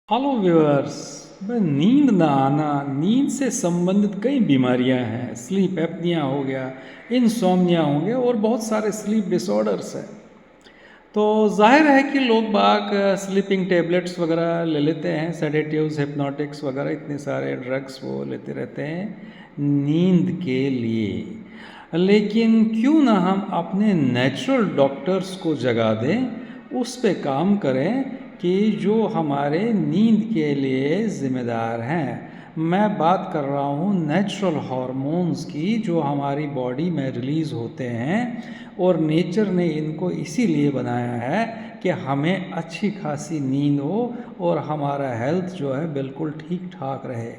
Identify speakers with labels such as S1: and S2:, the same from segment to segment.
S1: Hello viewers. नींद ना आना, नींद से संबंधित कई बीमारियां हैं। स्लीप एपनिया हो गया, इंसोम्निया हो गया और बहुत सारे स्लीप डिसऑर्डर्स हैं। तो जाहिर है कि लोग बाग स्लीपिंग टेबलेट्स वगैरह ले लेते हैं, सेडेटिव्स, हिप्नोटिक्स वगैरह इतने सारे ड्रग्स वो लेते रहते हैं नींद के लिए। लेकिन क्यों ना हम अपने नेचुरल डॉक्टर्स को जगा दें, उस पे काम करें कि जो हमारे नींद के लिए ज़िम्मेदार हैं। मैं बात कर रहा हूँ नेचुरल हार्मोन्स की, जो हमारी बॉडी में रिलीज़ होते हैं और नेचर ने इनको इसीलिए बनाया है कि हमें अच्छी खासी नींद हो और हमारा हेल्थ जो है बिल्कुल ठीक ठाक रहे।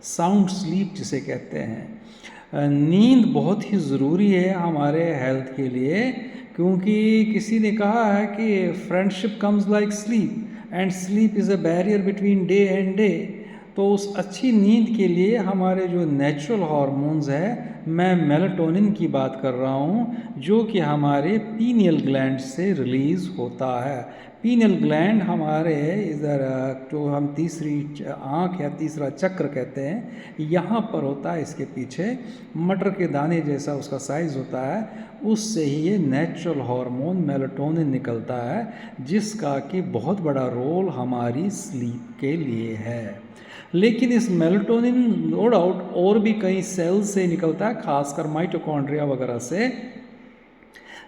S1: साउंड स्लीप जिसे कहते हैं। नींद बहुत ही ज़रूरी है हमारे हेल्थ के लिए, क्योंकि किसी ने कहा है कि friendship comes like sleep and sleep is a barrier between day and day. तो उस अच्छी नींद के लिए हमारे जो नेचुरल हार्मोन्स है, मैं मेलाटोनिन की बात कर रहा हूँ, जो कि हमारे पीनियल ग्लैंड से रिलीज़ होता है। पीनियल ग्लैंड हमारे इधर जो हम तीसरी आँख या तीसरा चक्र कहते हैं, यहाँ पर होता है। इसके पीछे मटर के दाने जैसा उसका साइज़ होता है, उससे ही ये नेचुरल हार्मोन मेलाटोनिन निकलता है, जिसका कि बहुत बड़ा रोल हमारी स्लीप के लिए है। लेकिन इस मेलाटोनिन नो डाउट और भी कई सेल्स से निकलता है, खासकर माइटोकॉन्ड्रिया वगैरह से।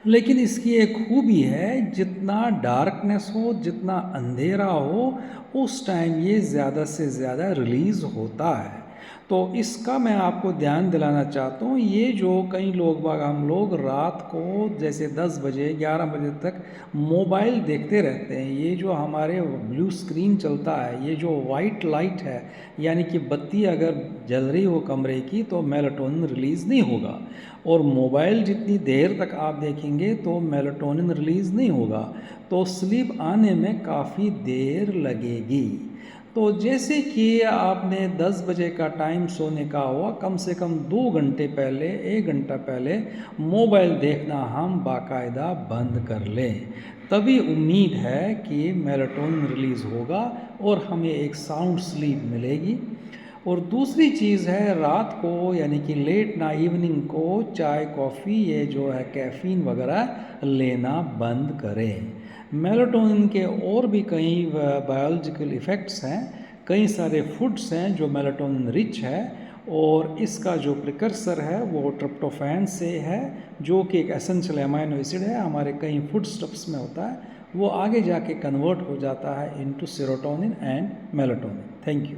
S1: लेकिन इसकी एक खूबी है, जितना डार्कनेस हो, जितना अंधेरा हो, उस टाइम ये ज़्यादा से ज़्यादा रिलीज़ होता है। तो इसका मैं आपको ध्यान दिलाना चाहता हूँ। ये जो कई लोग हम लोग रात को जैसे 10 बजे 11 बजे तक मोबाइल देखते रहते हैं, ये जो हमारे ब्लू स्क्रीन चलता है, ये जो वाइट लाइट है, यानी कि बत्ती अगर जल रही हो कमरे की तो मेलाटोनिन रिलीज़ नहीं होगा। और मोबाइल जितनी देर तक आप देखेंगे तो मेलाटोनिन रिलीज़ नहीं होगा, तो स्लीप आने में काफ़ी देर लगेगी। तो जैसे कि आपने 10 बजे का टाइम सोने का हुआ, कम से कम 2 घंटे पहले, 1 घंटा पहले मोबाइल देखना हम बाकायदा बंद कर लें। तभी उम्मीद है कि मेलाटोनिन रिलीज़ होगा और हमें एक साउंड स्लीप मिलेगी। और दूसरी चीज़ है, रात को यानी कि लेट ना इवनिंग को चाय कॉफ़ी, ये जो है कैफ़ीन वगैरह लेना बंद करें। मेलाटोनिन के और भी कई बायोलॉजिकल इफ़ेक्ट्स हैं, कई सारे फूड्स हैं जो मेलाटोनिन रिच है, और इसका जो प्रिकर्सर है वो ट्रिप्टोफैन से है, जो कि एक एसेंशियल अमाइनो एसिड है, हमारे कई फूड स्टफ्स में होता है। वो आगे जाके कन्वर्ट हो जाता है into serotonin and melatonin. Thank you.